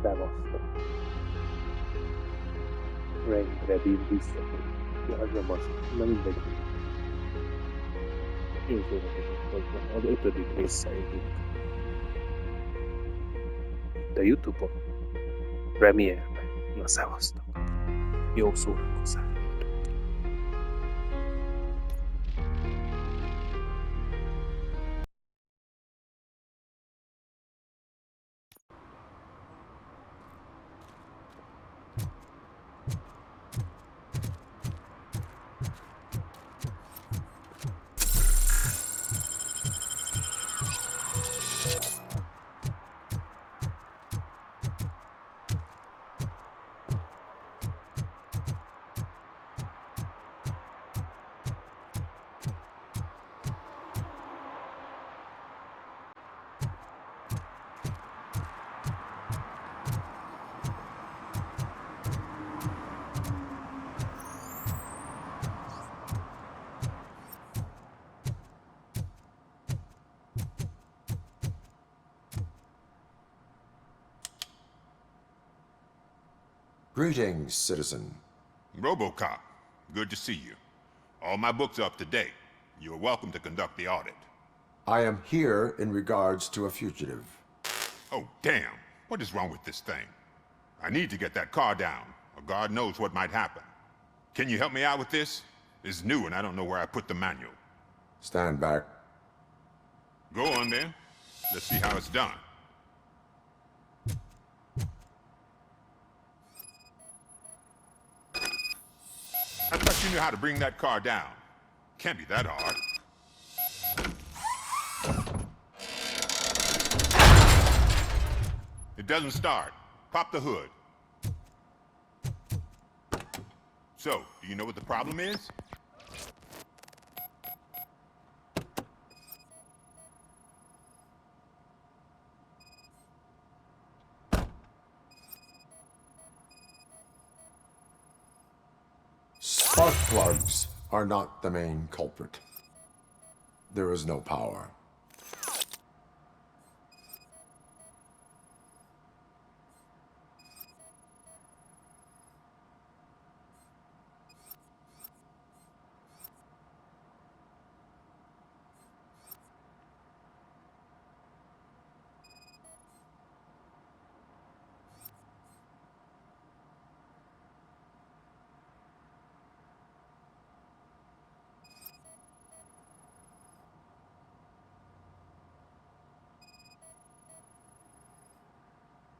Szevasztok. Rendre Bill visszatér. Ja, az nem az. Na mindegy. Én szórakozok hozzá. Az 5. résszel jövünk. De Youtube-on. Premiere-ben. Na szevasztok. Jó szórakozás. Greetings, citizen. Robocop, good to see you. All my books are up to date. You're welcome to conduct the audit. I am here in regards to a fugitive. Oh, damn. What is wrong with this thing? I need to get that car down, or God knows what might happen. Can you help me out with this? It's new and I don't know where I put the manual. Stand back. Go on then. Let's see how it's done. I thought you knew how to bring that car down. Can't be that hard. It doesn't start. Pop the hood. So, do you know what the problem is? Spark plugs are not the main culprit. There is no power.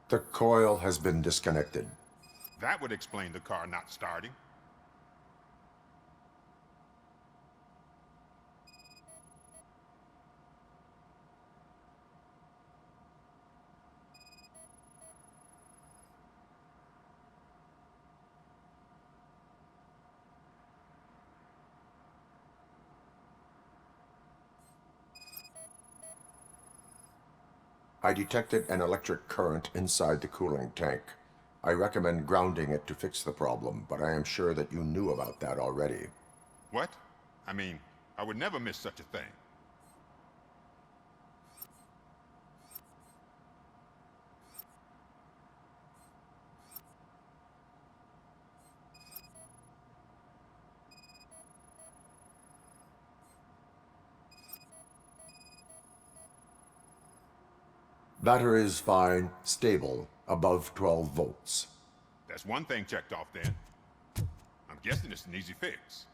The coil has been disconnected. That would explain the car not starting. I detected an electric current inside the cooling tank. I recommend grounding it to fix the problem, but I am sure that you knew about that already. What? I mean, I would never miss such a thing. Battery is fine, stable, above 12 volts. That's one thing checked off then. I'm guessing it's an easy fix.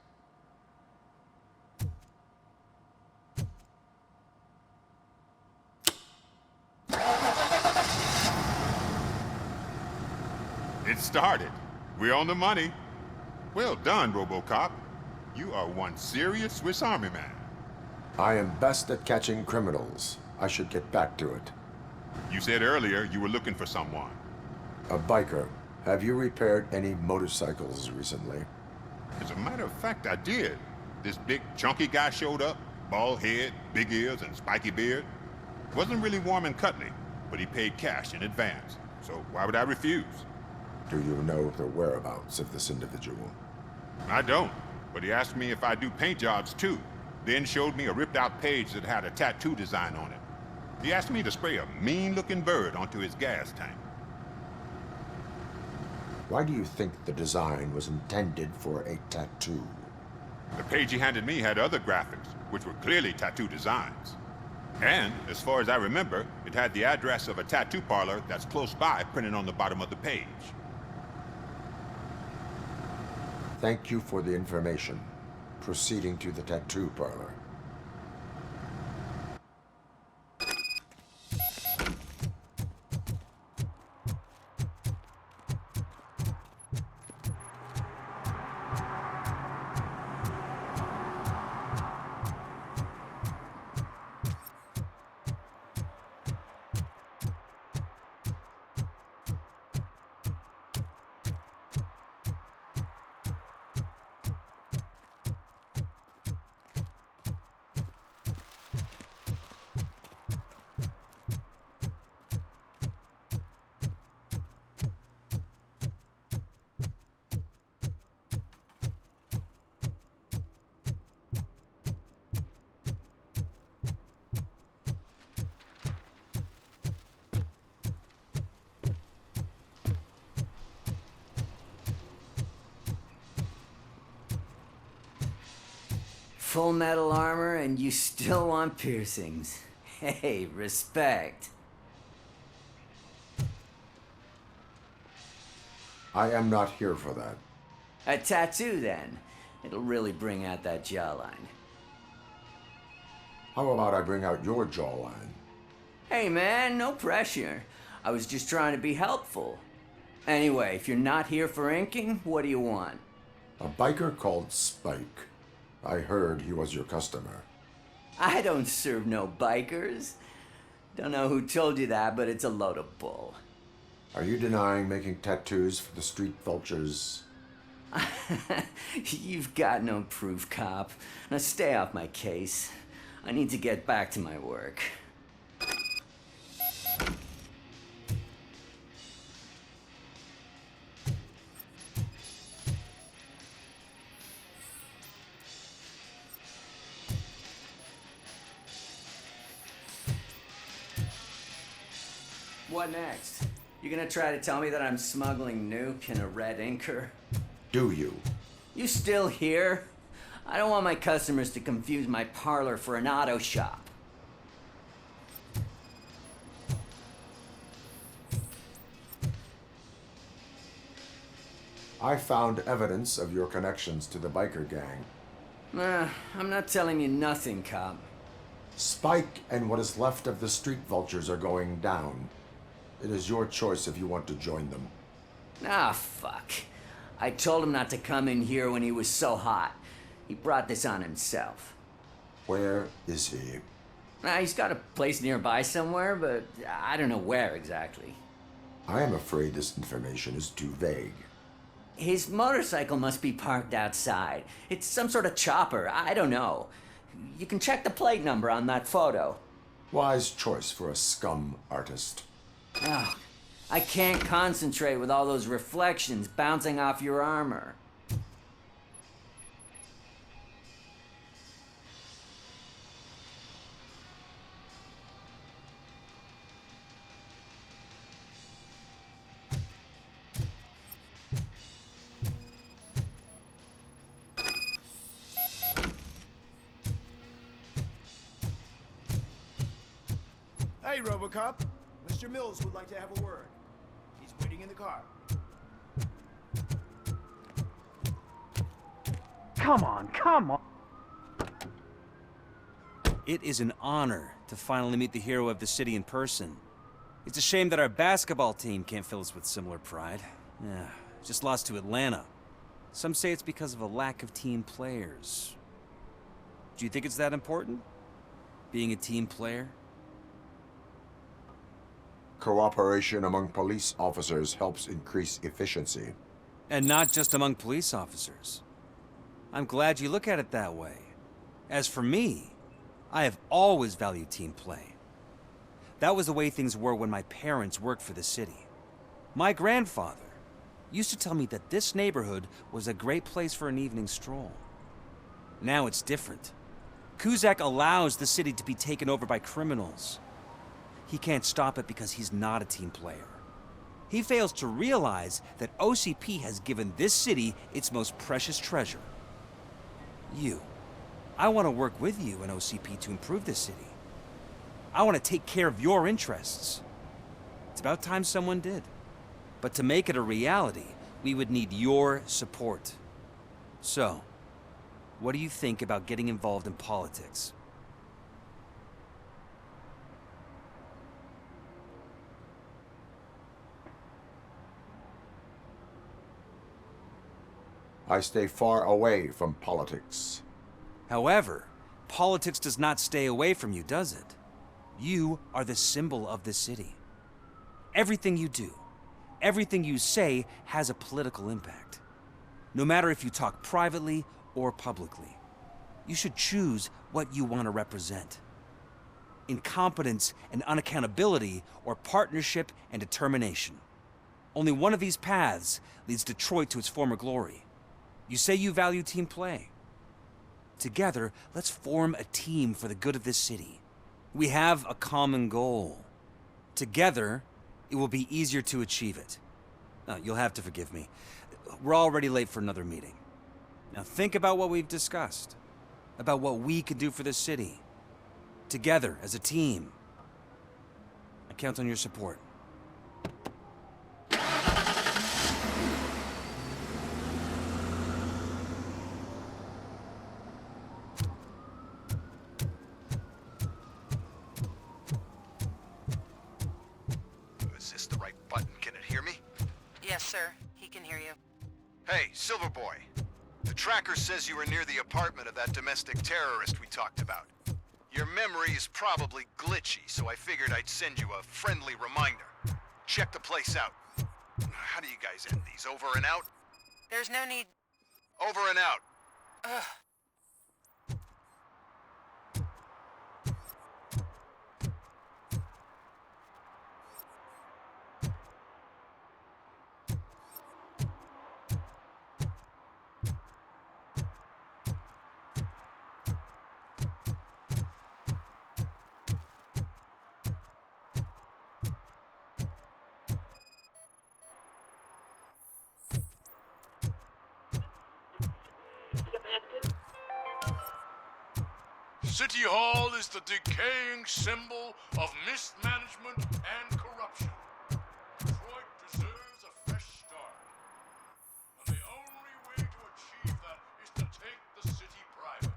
It started. We're on the money. Well done, Robocop. You are one serious Swiss Army man. I am best at catching criminals. I should get back to it. You said earlier you were looking for someone. A biker. Have you repaired any motorcycles recently? As a matter of fact, I did. This big, chunky guy showed up. Bald head, big ears, and spiky beard. Wasn't really warm and cuddly, but he paid cash in advance. So why would I refuse? Do you know the whereabouts of this individual? I don't, but he asked me if I do paint jobs too. Then showed me a ripped-out page that had a tattoo design on it. He asked me to spray a mean-looking bird onto his gas tank. Why do you think the design was intended for a tattoo? The page he handed me had other graphics, which were clearly tattoo designs. And, as far as I remember, it had the address of a tattoo parlor that's close by printed on the bottom of the page. Thank you for the information. Proceeding to the tattoo parlor. Full metal armor and you still want piercings. Hey, respect. I am not here for that. A tattoo then. It'll really bring out that jawline. How about I bring out your jawline? Hey man, no pressure. I was just trying to be helpful. Anyway, if you're not here for inking, what do you want? A biker called Spike. I heard he was your customer. I don't serve no bikers. Don't know who told you that, but it's a load of bull. Are you denying making tattoos for the street vultures? You've got no proof, cop. Now stay off my case. I need to get back to my work. What next? You gonna try to tell me that I'm smuggling nuke in a red inker? Do you? You still here? I don't want my customers to confuse my parlor for an auto shop. I found evidence of your connections to the biker gang. I'm not telling you nothing, cop. Spike and what is left of the street vultures are going down. It is your choice if you want to join them. Ah, fuck. I told him not to come in here when he was so hot. He brought this on himself. Where is he? He's got a place nearby somewhere, but I don't know where exactly. I am afraid this information is too vague. His motorcycle must be parked outside. It's some sort of chopper. I don't know. You can check the plate number on that photo. Wise choice for a scum artist. Oh, I can't concentrate with all those reflections bouncing off your armor. Hey, Robocop. Mr. Mills would like to have a word. He's waiting in the car. Come on, come on. It is an honor to finally meet the hero of the city in person. It's a shame that our basketball team can't fill us with similar pride. Yeah, just lost to Atlanta. Some say it's because of a lack of team players. Do you think it's that important? Being a team player? Cooperation among police officers helps increase efficiency. And not just among police officers. I'm glad you look at it that way. As for me, I have always valued team play. That was the way things were when my parents worked for the city. My grandfather used to tell me that this neighborhood was a great place for an evening stroll. Now it's different. Cusack allows the city to be taken over by criminals. He can't stop it because he's not a team player. He fails to realize that OCP has given this city its most precious treasure. You. I want to work with you and OCP to improve this city. I want to take care of your interests. It's about time someone did. But to make it a reality, we would need your support. So, what do you think about getting involved in politics? I stay far away from politics. However, politics does not stay away from you, does it? You are the symbol of the city. Everything you do, everything you say has a political impact. No matter if you talk privately or publicly. You should choose what you want to represent. Incompetence and unaccountability, or partnership and determination. Only one of these paths leads Detroit to its former glory. You say you value team play. Together, let's form a team for the good of this city. We have a common goal. Together, it will be easier to achieve it. You'll have to forgive me. We're already late for another meeting. Now think about what we've discussed. About what we could do for this city. Together, as a team. I count on your support. Is this the right button? Can it hear me? Yes, sir. He can hear you. Hey, Silverboy. The tracker says you were near the apartment of that domestic terrorist we talked about. Your memory is probably glitchy, so I figured I'd send you a friendly reminder. Check the place out. How do you guys end these? Over and out? There's no need... Over and out. Ugh. City Hall is the decaying symbol of mismanagement and corruption. Detroit deserves a fresh start. And the only way to achieve that is to take the city private.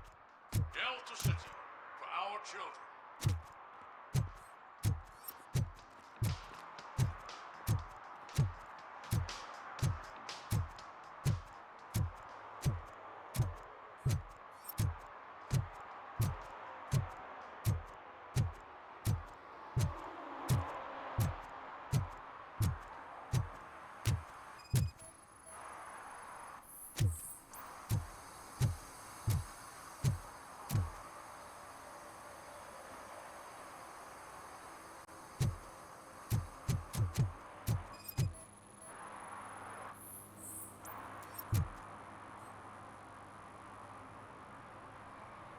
Delta City, for our children.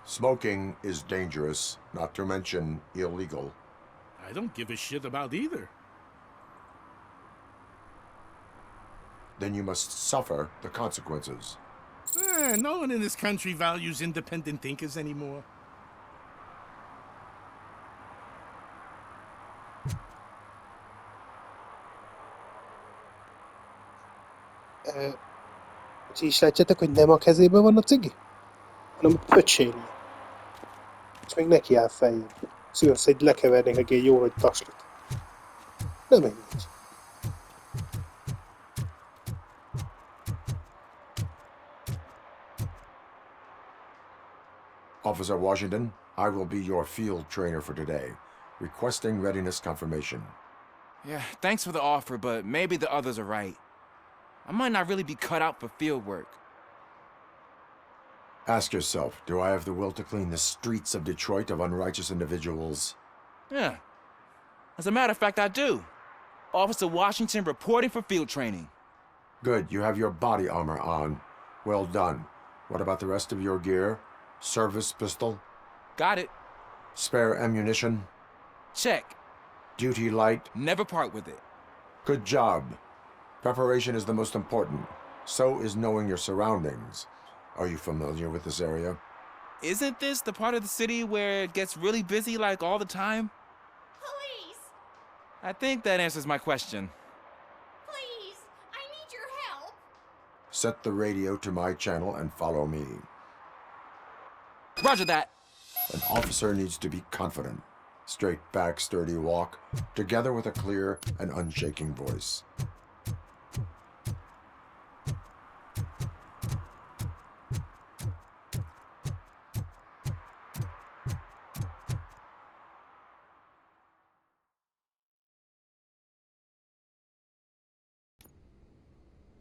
Smoking is dangerous, not to mention illegal. I don't give a shit about either. Then you must suffer the consequences. No one in this country values independent thinkers anymore. Ti is látjátok, hogy nem a kezében van a cigi? Hanem a pöcsénél. És még neki áll fején. Szülsz, hogy lekevernék neki egy jó nagy taslit. Nem mindegy. Officer Washington, I will be your field trainer for today. Requesting readiness confirmation. Yeah, thanks for the offer, but maybe the others are right. I might not really be cut out for field work. Ask yourself, do I have the will to clean the streets of Detroit of unrighteous individuals? Yeah. As a matter of fact, I do. Officer Washington reporting for field training. Good, you have your body armor on. Well done. What about the rest of your gear? Service pistol? Got it. Spare ammunition? Check. Duty light? Never part with it. Good job. Preparation is the most important. So is knowing your surroundings. Are you familiar with this area? Isn't this the part of the city where it gets really busy like all the time? Police! I think that answers my question. Please! I need your help! Set the radio to my channel and follow me. Roger that. An officer needs to be confident. Straight back, sturdy walk, together with a clear and unshaking voice.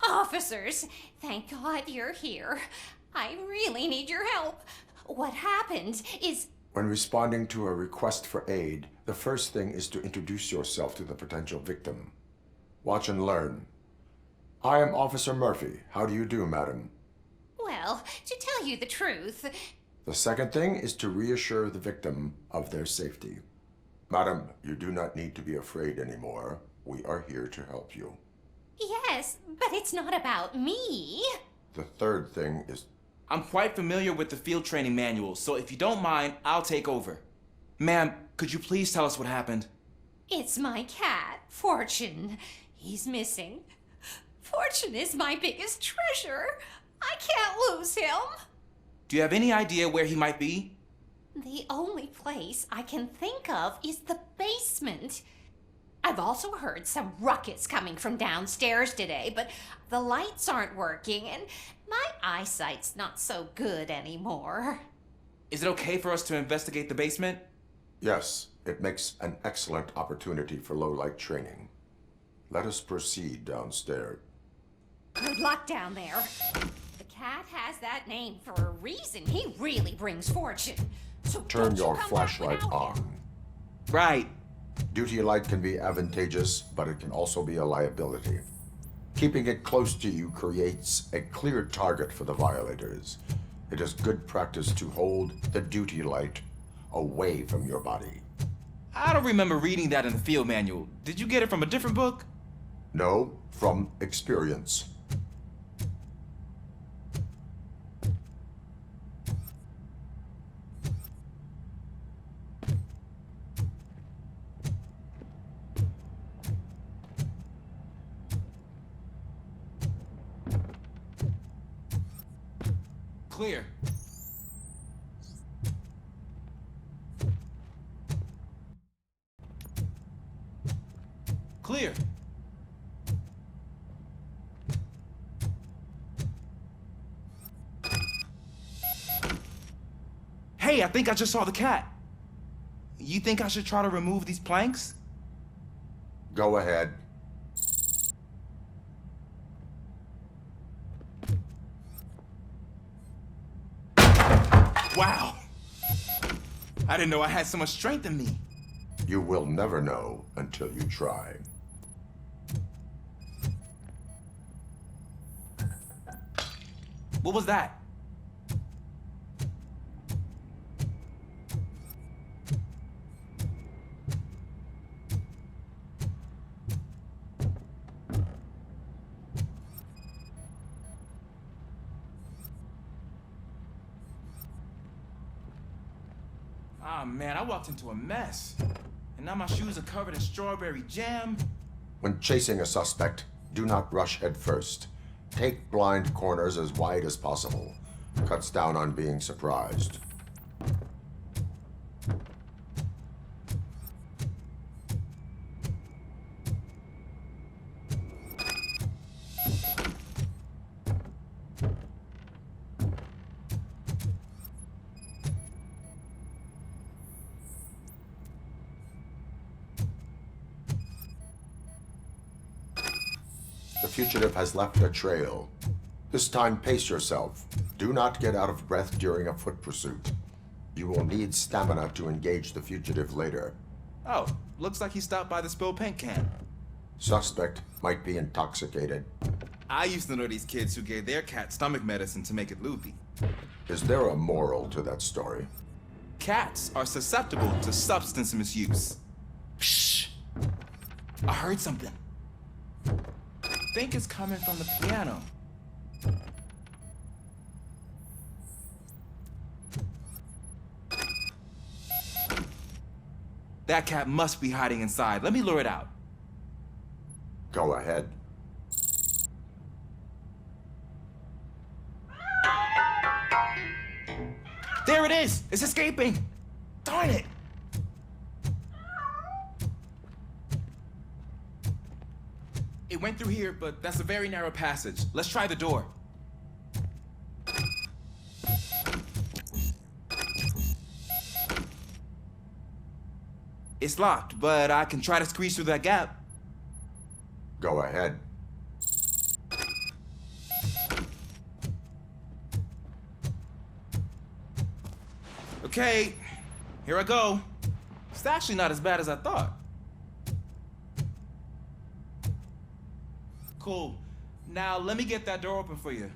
Officers, thank God you're here. I really need your help. What happened is... When responding to a request for aid, the first thing is to introduce yourself to the potential victim. Watch and learn. I am Officer Murphy. How do you do, madam? Well, to tell you the truth... The second thing is to reassure the victim of their safety. Madam, you do not need to be afraid anymore. We are here to help you. Yes, but it's not about me. The third thing is... I'm quite familiar with the field training manual, so if you don't mind, I'll take over. Ma'am, could you please tell us what happened? It's my cat, Fortune. He's missing. Fortune is my biggest treasure. I can't lose him. Do you have any idea where he might be? The only place I can think of is the basement. I've also heard some ruckus coming from downstairs today, but the lights aren't working and my eyesight's not so good anymore. Is it okay for us to investigate the basement? Yes, it makes an excellent opportunity for low-light training. Let us proceed downstairs. Good luck down there. The cat has that name for a reason. He really brings fortune. So Turn don't you your come back flashlight without him. on. Right. Duty light can be advantageous, but it can also be a liability. Keeping it close to you creates a clear target for the violators. It is good practice to hold the duty light away from your body. I don't remember reading that in the field manual. Did you get it from a different book? No, from experience. Clear. Clear. Hey, I think I just saw the cat. You think I should try to remove these planks? Go ahead. Wow. I didn't know I had so much strength in me. You will never know until you try. What was that? Ah, man, I walked into a mess. And now my shoes are covered in strawberry jam. When chasing a suspect, do not rush head first. Take blind corners as wide as possible. Cuts down on being surprised. The fugitive has left a trail. This time, pace yourself. Do not get out of breath during a foot pursuit. You will need stamina to engage the fugitive later. Oh, looks like he stopped by the spilled paint can. Suspect might be intoxicated. I used to know these kids who gave their cat stomach medicine to make it loopy. Is there a moral to that story? Cats are susceptible to substance misuse. Shh! I heard something. think it's coming from the piano. That cat must be hiding inside. Let me lure it out. Go ahead. There it is! It's escaping! Darn it! It went through here, but that's a very narrow passage. Let's try the door. It's locked, but I can try to squeeze through that gap. Go ahead. Okay, here I go. It's actually not as bad as I thought. Cool. Now let me get that door open for you.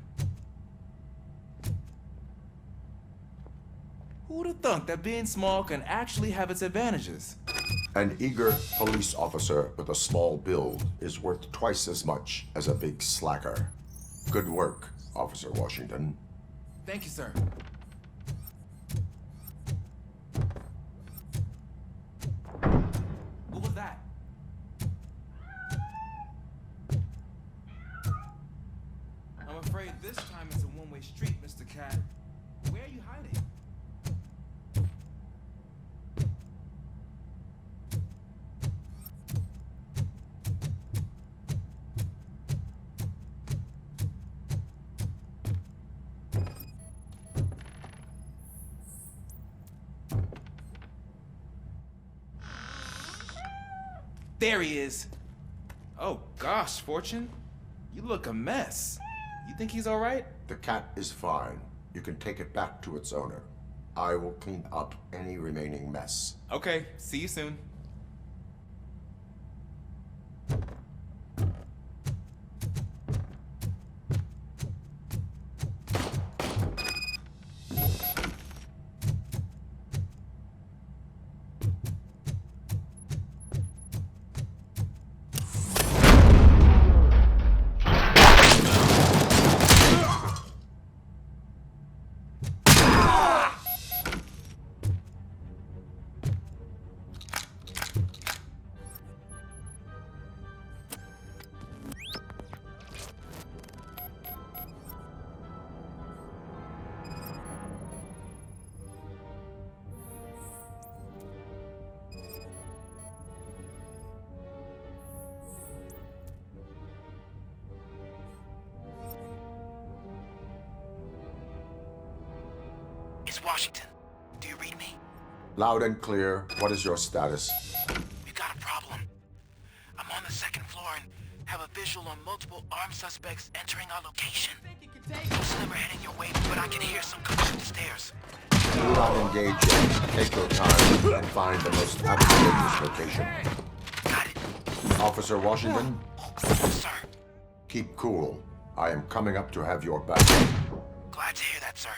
Who'd have thunk that being small can actually have its advantages? An eager police officer with a small build is worth twice as much as a big slacker. Good work, Officer Washington. Thank you, sir. What was that? I'm afraid this time it's a one-way street, Mr. Cat. Where are you hiding? There he is. Oh gosh, Fortune. You look a mess. You think he's all right? The cat is fine. You can take it back to its owner. I will clean up any remaining mess. Okay, see you soon. It's Washington. Do you read me? Loud and clear. What is your status? We've got a problem. I'm on the second floor and have a visual on multiple armed suspects entering our location. Most of them are heading your way, but I can hear some coming up the stairs. Do not engage yet. Take your time and find the most advantageous location. Got it. Officer Washington? Sir. Keep cool. I am coming up to have your back. Glad to hear that, sir.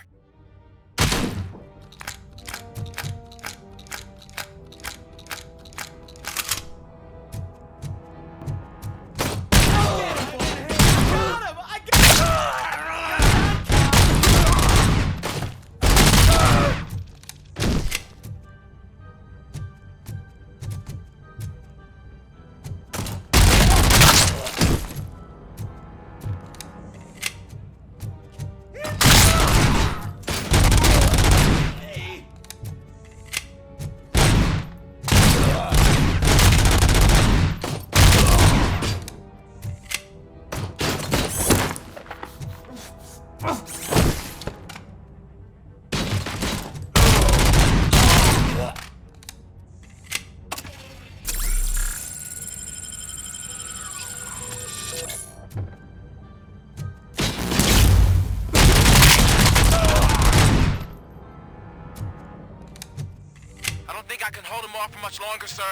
For much longer, sir.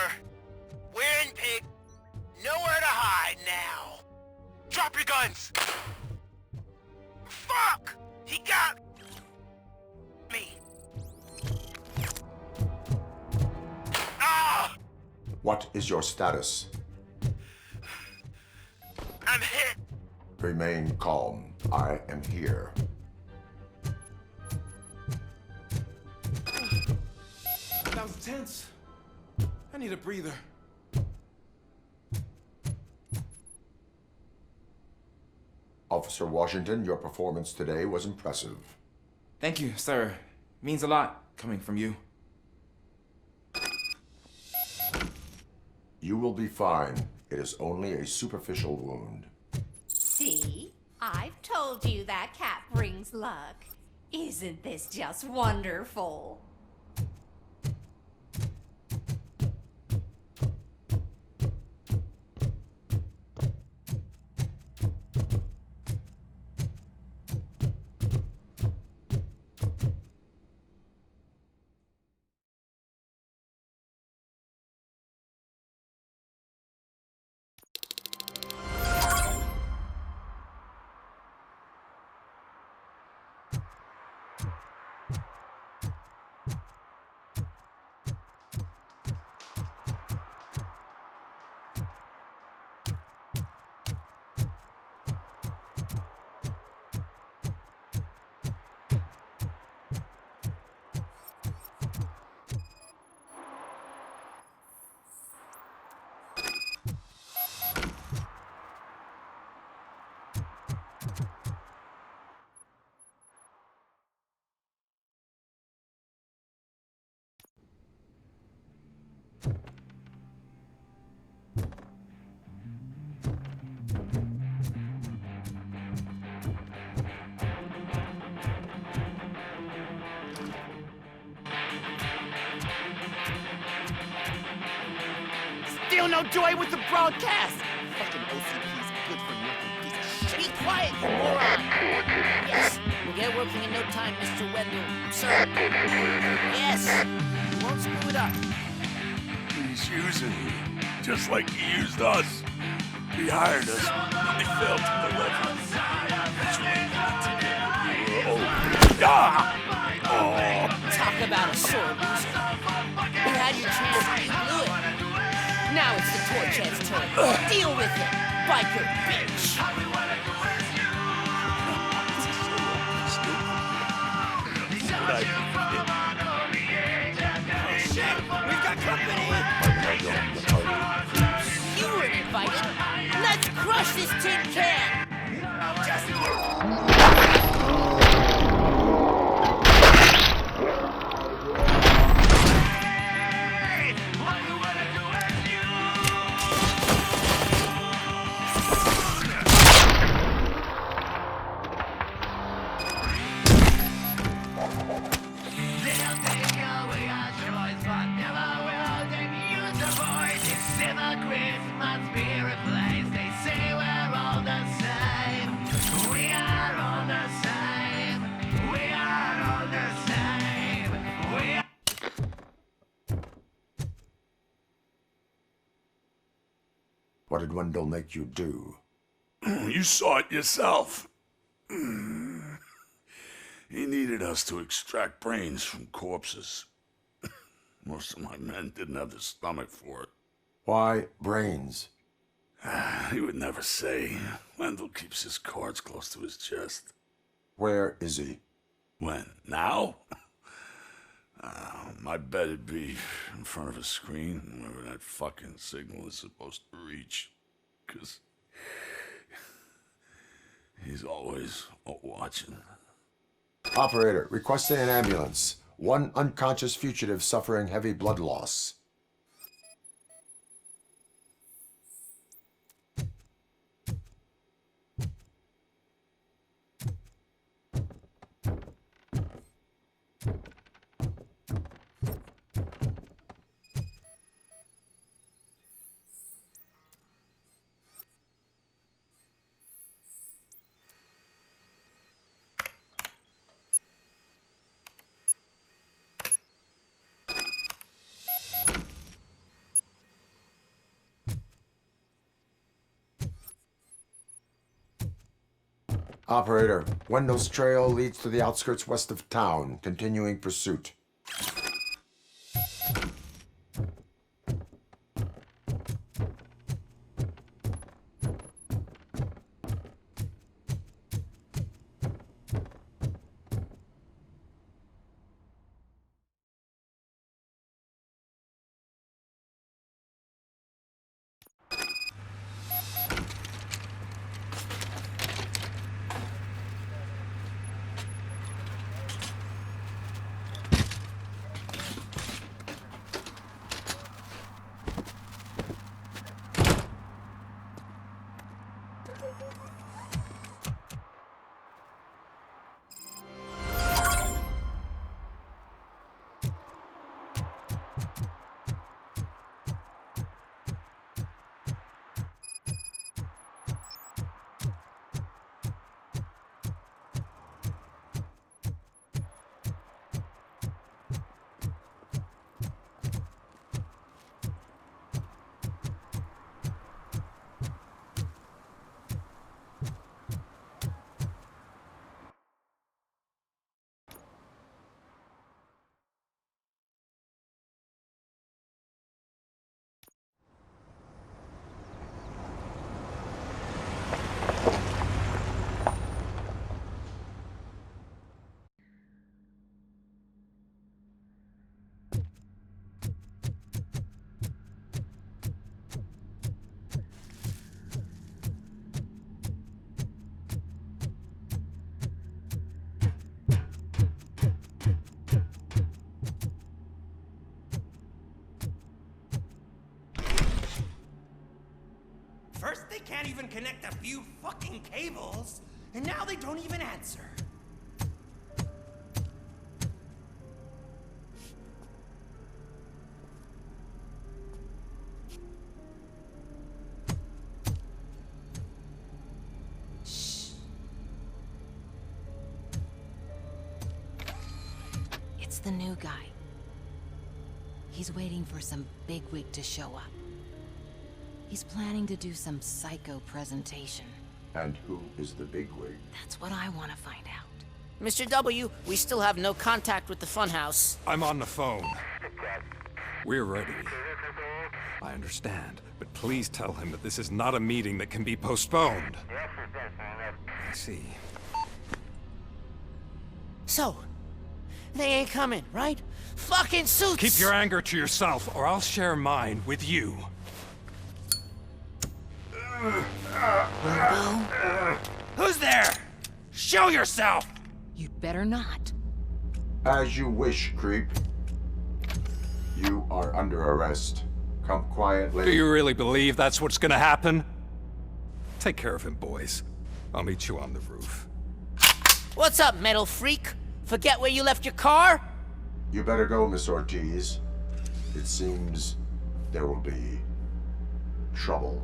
We're in, pig. Nowhere to hide now. Drop your guns. Fuck! He got me. Ah! What is your status? I'm hit! Remain calm. I am here. That was tense. I need a breather. Officer Washington, your performance today was impressive. Thank you, sir. Means a lot coming from you. You will be fine. It is only a superficial wound. See? I've told you that cat brings luck. Isn't this just wonderful? Still no joy with the broadcast! Fucking OCP's good for nothing piece of shit. Be quiet, you moron! Yes, we'll get working in no time, Mr. Wendell. Sir. Yes! You won't screw it up. He's using you, just like he used us. He hired us, and he failed to deliver. That's what he got to do. Talk about a sore loser. You had your chance and you blew it. Now it's the torch head's turn. Deal with it, biker bitch! Shit! We've got company! You weren't invited. Let's crush this tin can! What did Wendell make you do? You saw it yourself. He needed us to extract brains from corpses. Most of my men didn't have the stomach for it. Why brains? He would never say. Wendell keeps his cards close to his chest. Where is he? When? Now? My bet it'd be in front of a screen, wherever that fucking signal is supposed to reach. 'Cause he's always watching. Operator, requesting an ambulance. One unconscious fugitive suffering heavy blood loss. Operator, Wendell's trail leads to the outskirts west of town. Continuing pursuit. First, they can't even connect a few fucking cables, and now they don't even answer. Shh. It's the new guy. He's waiting for some bigwig to show up. He's planning to do some psycho presentation. And who is the bigwig? That's what I want to find out. Mr. W, we still have no contact with the funhouse. I'm on the phone. We're ready. I understand, but please tell him that this is not a meeting that can be postponed. I see. So, they ain't coming, right? Fucking suits! Keep your anger to yourself, or I'll share mine with you. Robo? Who's there? Show yourself! You'd better not. As you wish, creep. You are under arrest. Come quietly. Do you really believe that's what's gonna happen? Take care of him, boys. I'll meet you on the roof. What's up, metal freak? Forget where you left your car? You better go, Miss Ortiz. It seems there will be trouble.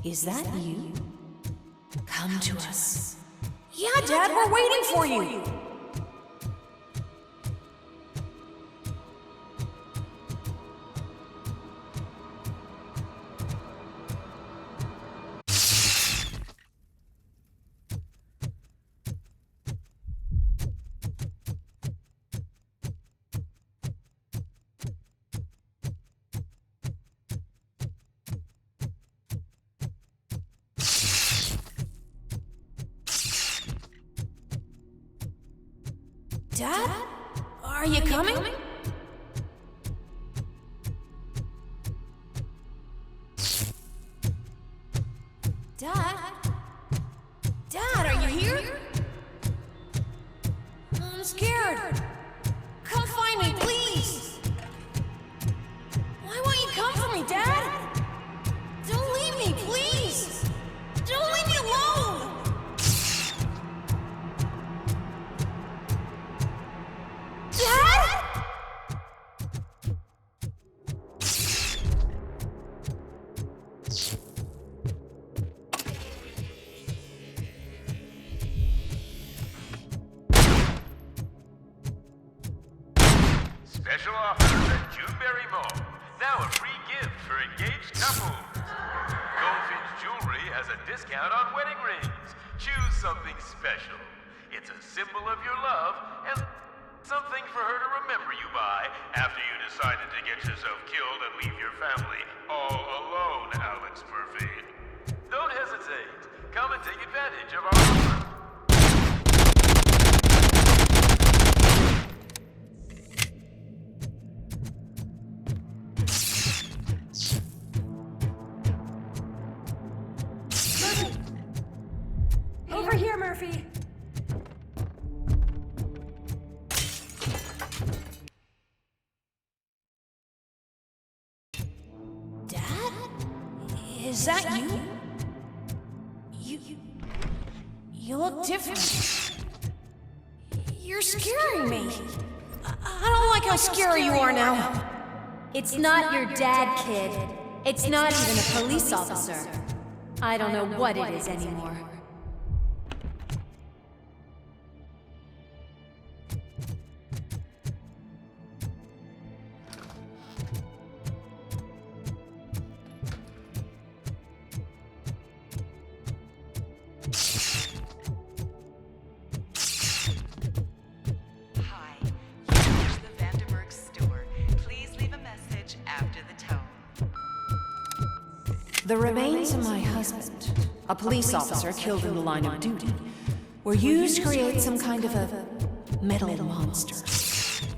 Is that you? Come to us. Yeah, Dad, we're waiting for you. Dad? Are you coming? Dad? Dad, are you here? I'm scared. Come find me, please. Why won't you come for me, Dad? Don't leave me, please. Don't leave me alone. Dad? Special offers at Juneberry Mall. Now a free gift for engaged couples. Goldfinch Jewelry has a discount on wedding rings. Choose something special. It's a symbol of your love and something for her to remember you by after you decided to get yourself killed and leave your family all alone, Alex Murphy. Don't hesitate. Come and take advantage of our offer. Over here, Murphy. Dad? Is that you? You look different. You're scaring me. I don't like how scary you are now. It's not your dad, kid. It's not even a police officer. I don't know what it is anymore. The remains of my husband, a police officer killed in the line of duty, were used to create some kind of a metal monster.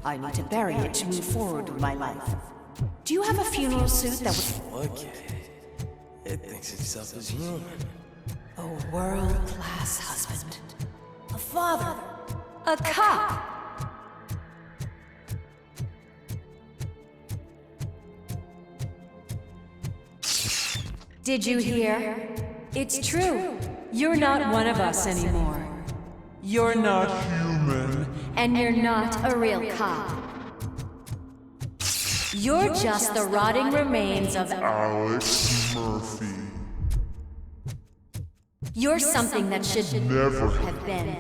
I need to bury it to move forward with my life. Do you have a funeral suit that would... Okay. It thinks itself as human. A world-class husband. A father. A cop. Did you hear? It's true. You're not one of us anymore. You're not human. And you're not a real cop. You're just the rotting remains of Alex Murphy. You're something that should Never have been.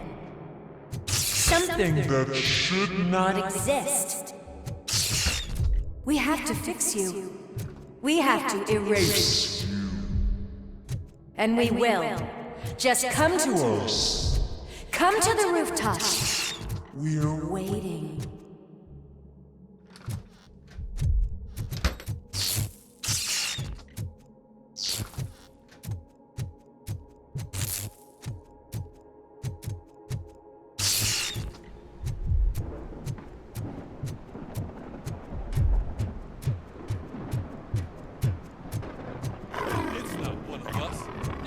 Something that should not exist. We have to fix you. We have to erase you. And we will. Just come to us. Come to the rooftop. We're waiting.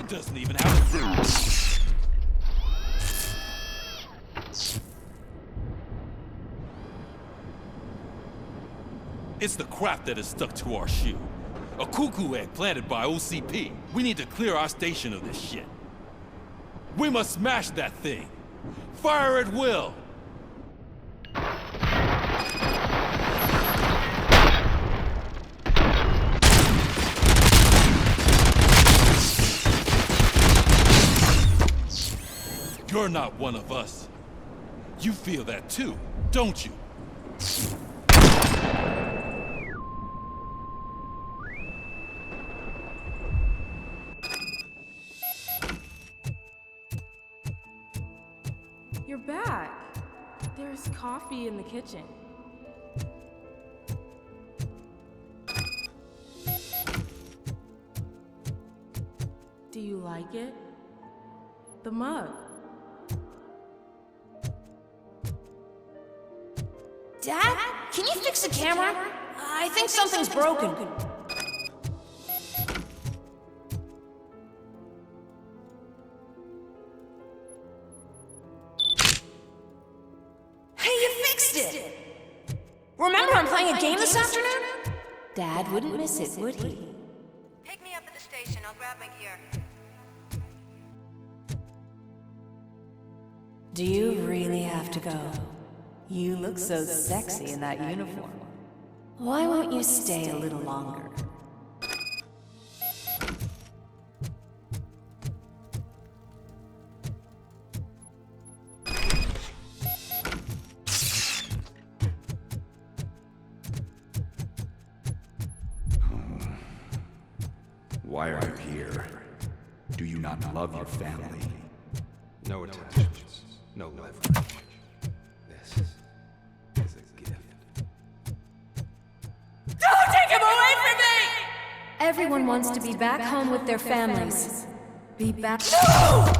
Doesn't even have a fruit. It's the crap that is stuck to our shoe. A cuckoo egg planted by OCP. We need to clear our station of this shit. We must smash that thing. Fire at will. You're not one of us. You feel that too, don't you? You're back. There's coffee in the kitchen. Do you like it? The mug. Dad, can you fix the camera? I think something's broken. Hey, you fixed it! Remember I'm playing a game this afternoon? Dad wouldn't miss it, would he? Pick me up at the station. I'll grab my gear. Do you really have to go? You look so sexy in that uniform. Why won't you stay a little longer? Why are you here? Do you not love your family? No attachments, no leverage. This is a gift. Don't take him away from me! Everyone wants to be back home with their families. Be back. No!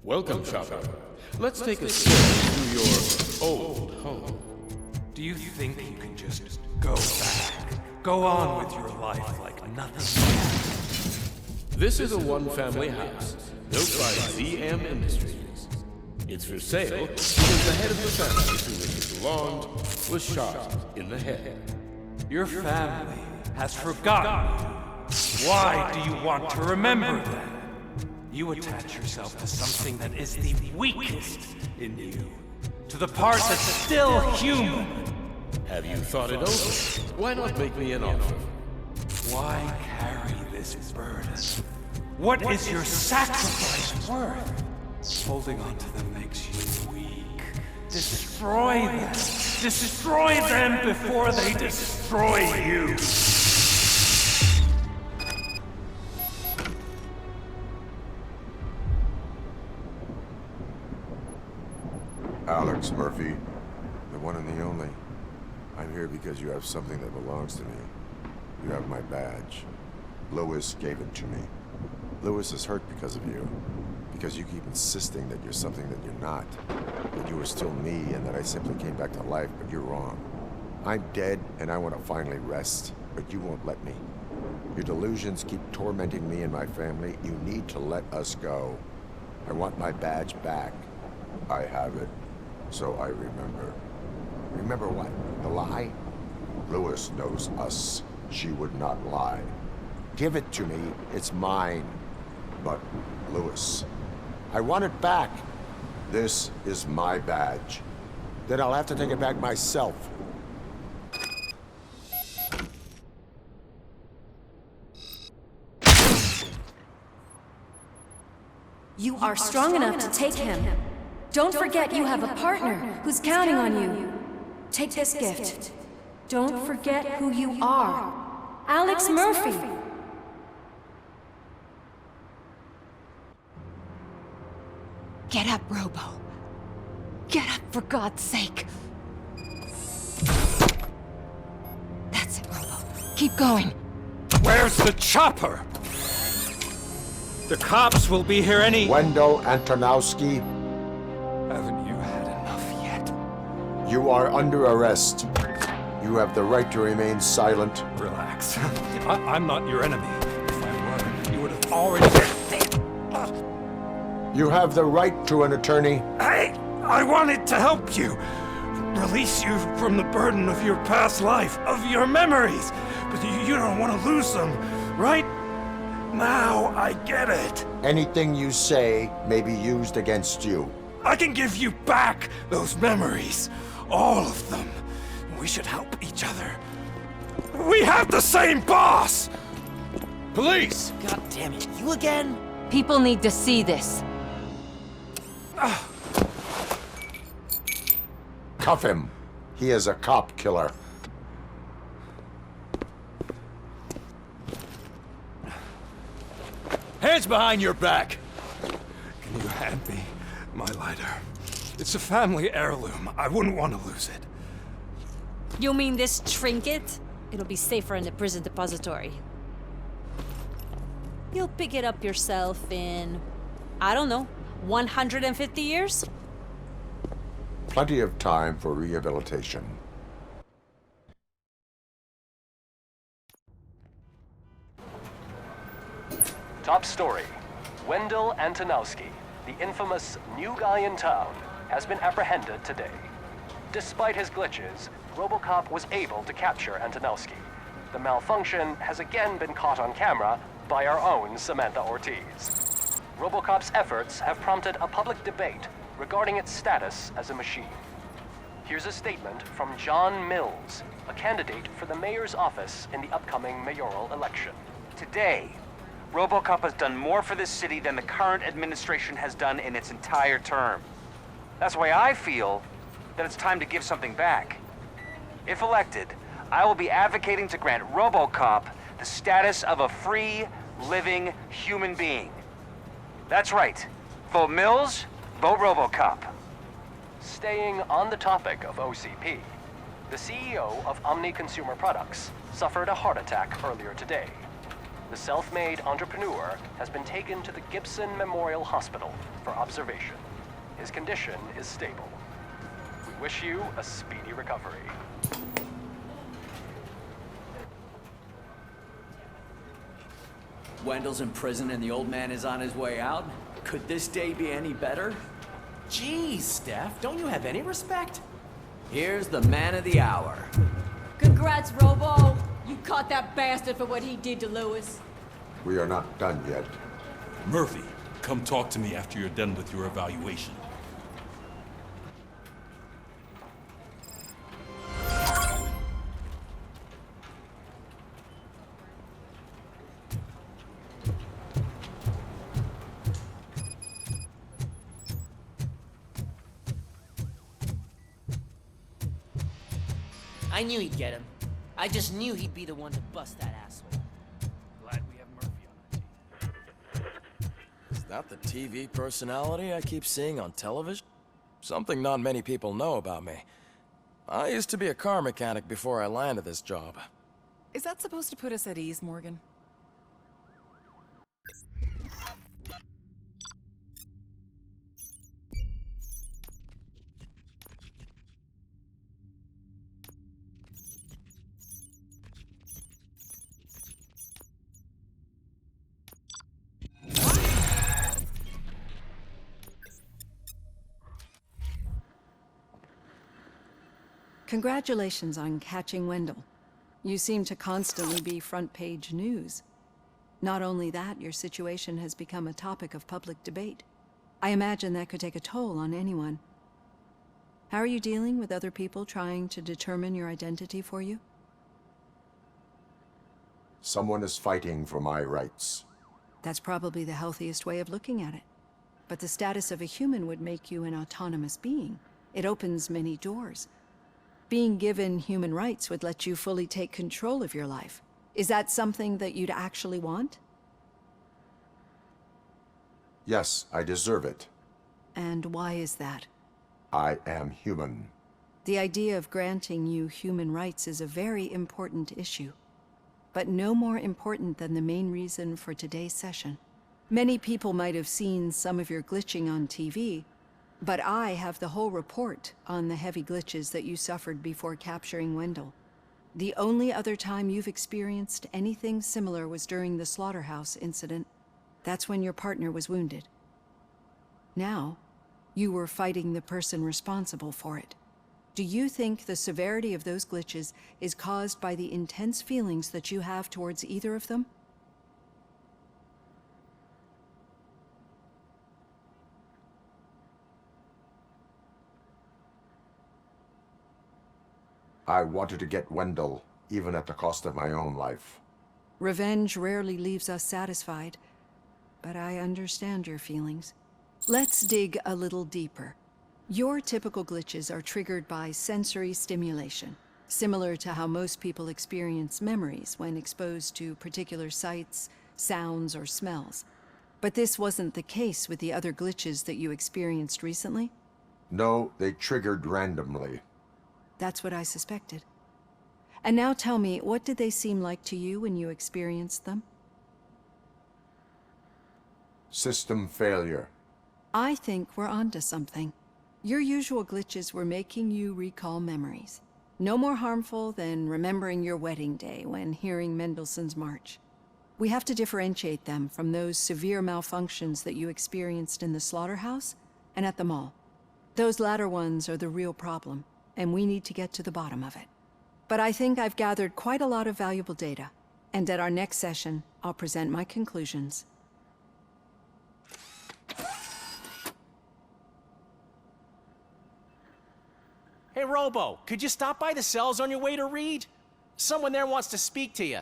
Welcome, Chopper. Let's take a stroll through your old home. Do you think you can just go back? Go on with your life like nothing? This is a one-family house, built by ZM Industries. It's for sale because the head of the family to which it belonged was shot in the head. Your family has forgotten you. Why do you want to remember them? You attach yourself to something that is the weakest in you. To the part that's still human. Have you thought it over? Why not make me an offer? Why carry this burden? What is your sacrifice worth? Holding on to them makes you weak. Destroy them. Destroy them before they destroy you. Alex Murphy, the one and the only. I'm here because you have something that belongs to me. You have my badge. Lewis gave it to me. Lewis is hurt because of you. Because you keep insisting that you're something that you're not. That you are still me and that I simply came back to life, but you're wrong. I'm dead and I want to finally rest, but you won't let me. Your delusions keep tormenting me and my family. You need to let us go. I want my badge back. I have it. So I remember. Remember what? The lie? Lewis knows us. She would not lie. Give it to me. It's mine. But, Lewis, I want it back. This is my badge. Then I'll have to take it back myself. You are strong enough to take him. Don't forget you have a partner who's counting on you. Take this gift. Don't forget who you are. Alex Murphy. Get up, Robo. Get up, for God's sake. That's it, Robo. Keep going. Where's the chopper? The cops will be here any... Wendell Antonowski. Haven't you had enough yet? You are under arrest. You have the right to remain silent. Relax. I'm not your enemy. If I were, you would have already... You have the right to an attorney. I wanted to help you. Release you from the burden of your past life, of your memories. But you don't want to lose them, right? Now I get it. Anything you say may be used against you. I can give you back those memories. All of them. We should help each other. We have the same boss! Police! God damn it, you again? People need to see this. Cuff him. He is a cop killer. Hands behind your back! Can you hand me my lighter? It's a family heirloom. I wouldn't want to lose it. You mean this trinket? It'll be safer in the prison depository. You'll pick it up yourself in, I don't know, 150 years? Plenty of time for rehabilitation. Top story. Wendell Antonowski, the infamous new guy in town, has been apprehended today. Despite his glitches, Robocop was able to capture Antonowski. The malfunction has again been caught on camera by our own Samantha Ortiz. Robocop's efforts have prompted a public debate regarding its status as a machine. Here's a statement from John Mills, a candidate for the mayor's office in the upcoming mayoral election. Today, Robocop has done more for this city than the current administration has done in its entire term. That's why I feel that it's time to give something back. If elected, I will be advocating to grant Robocop the status of a free, living human being. That's right. Vote Mills, vote Robocop. Staying on the topic of OCP, the CEO of Omni Consumer Products suffered a heart attack earlier today. The self-made entrepreneur has been taken to the Gibson Memorial Hospital for observation. His condition is stable. We wish you a speedy recovery. Wendell's in prison and the old man is on his way out? Could this day be any better? Jeez, Steph, don't you have any respect? Here's the man of the hour. Congrats, Robo! You caught that bastard for what he did to Lewis. We are not done yet. Murphy, come talk to me after you're done with your evaluation. I knew he'd get him. I just knew he'd be the one to bust that asshole. Glad we have Murphy on the team. Is that the TV personality I keep seeing on television? Something not many people know about me. I used to be a car mechanic before I landed this job. Is that supposed to put us at ease, Morgan? Congratulations on catching Wendell. You seem to constantly be front-page news. Not only that, your situation has become a topic of public debate. I imagine that could take a toll on anyone. How are you dealing with other people trying to determine your identity for you? Someone is fighting for my rights. That's probably the healthiest way of looking at it. But the status of a human would make you an autonomous being. It opens many doors. Being given human rights would let you fully take control of your life. Is that something that you'd actually want? Yes, I deserve it. And why is that? I am human. The idea of granting you human rights is a very important issue, but no more important than the main reason for today's session. Many people might have seen some of your glitching on TV, but I have the whole report on the heavy glitches that you suffered before capturing Wendell. The only other time you've experienced anything similar was during the slaughterhouse incident. That's when your partner was wounded. Now, you were fighting the person responsible for it. Do you think the severity of those glitches is caused by the intense feelings that you have towards either of them? I wanted to get Wendell, even at the cost of my own life. Revenge rarely leaves us satisfied, but I understand your feelings. Let's dig a little deeper. Your typical glitches are triggered by sensory stimulation, similar to how most people experience memories when exposed to particular sights, sounds, or smells. But this wasn't the case with the other glitches that you experienced recently? No, they triggered randomly. That's what I suspected. And now tell me, what did they seem like to you when you experienced them? System failure. I think we're onto something. Your usual glitches were making you recall memories. No more harmful than remembering your wedding day when hearing Mendelssohn's March. We have to differentiate them from those severe malfunctions that you experienced in the slaughterhouse and at the mall. Those latter ones are the real problem, and we need to get to the bottom of it. But I think I've gathered quite a lot of valuable data, and at our next session, I'll present my conclusions. Hey, Robo, could you stop by the cells on your way to Reed? Someone there wants to speak to you.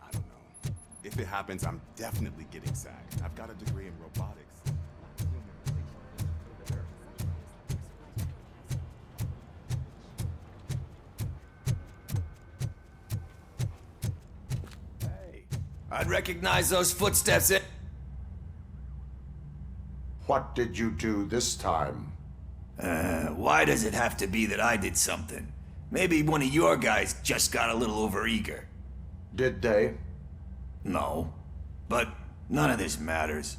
I don't know. If it happens, I'm definitely getting sacked. I've got a degree in robotics. I'd recognize those footsteps. What did you do this time? Why does it have to be that I did something? Maybe one of your guys just got a little overeager. Did they? No. But none of this matters.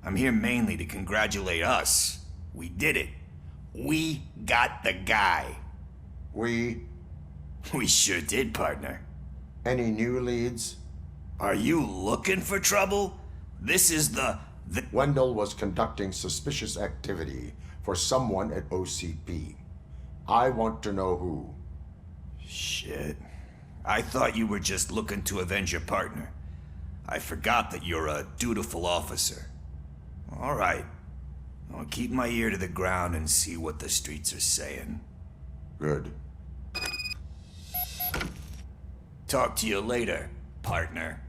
I'm here mainly to congratulate us. We did it. We got the guy. We sure did, partner. Any new leads? Are you looking for trouble? This is the... Wendell was conducting suspicious activity for someone at OCP. I want to know who. Shit. I thought you were just looking to avenge your partner. I forgot that you're a dutiful officer. All right. I'll keep my ear to the ground and see what the streets are saying. Good. Talk to you later, partner.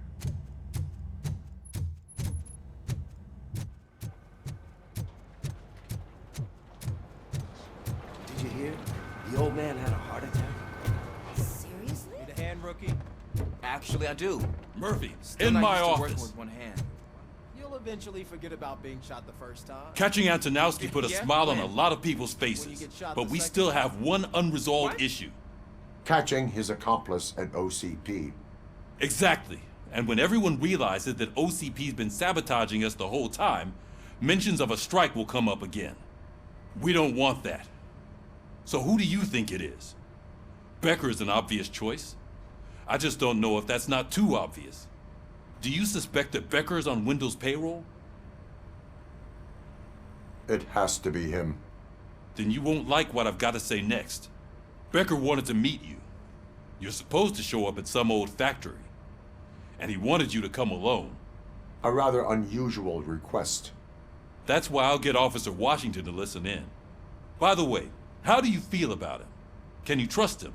Did you hear? The old man had a heart attack. Seriously? Need a hand, rookie? Actually, I do. Murphy, Still in not my used to working office. with one hand. You'll eventually forget about being shot the first time. Catching Antonowski put a Yeah? smile on a When? lot of people's When you faces, get shot but the we second still time? have one unresolved issue. Catching his accomplice at OCP. Exactly. And when everyone realizes that OCP's been sabotaging us the whole time, mentions of a strike will come up again. We don't want that. So who do you think it is? Becker is an obvious choice. I just don't know if that's not too obvious. Do you suspect that Becker is on Wendell's payroll? It has to be him. Then you won't like what I've got to say next. Becker wanted to meet you. You're supposed to show up at some old factory. And he wanted you to come alone. A rather unusual request. That's why I'll get Officer Washington to listen in. By the way, how do you feel about him? Can you trust him?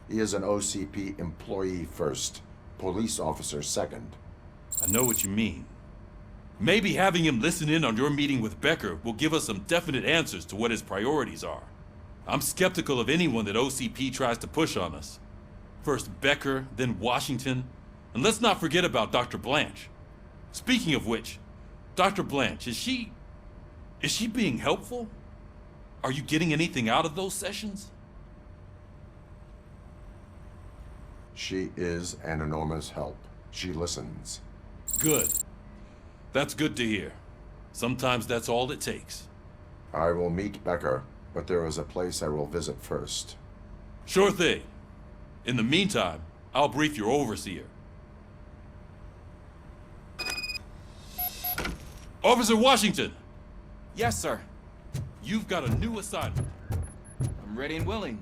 He is an OCP employee first, police officer second. I know what you mean. Maybe having him listen in on your meeting with Becker will give us some definite answers to what his priorities are. I'm skeptical of anyone that OCP tries to push on us. First Becker, then Washington, and let's not forget about Dr. Blanche. Speaking of which, Dr. Blanche, is she being helpful? Are you getting anything out of those sessions? She is an enormous help. She listens. Good. That's good to hear. Sometimes that's all it takes. I will meet Becker, but there is a place I will visit first. Sure thing. In the meantime, I'll brief your overseer. Officer Washington! Yes, sir. You've got a new assignment. I'm ready and willing.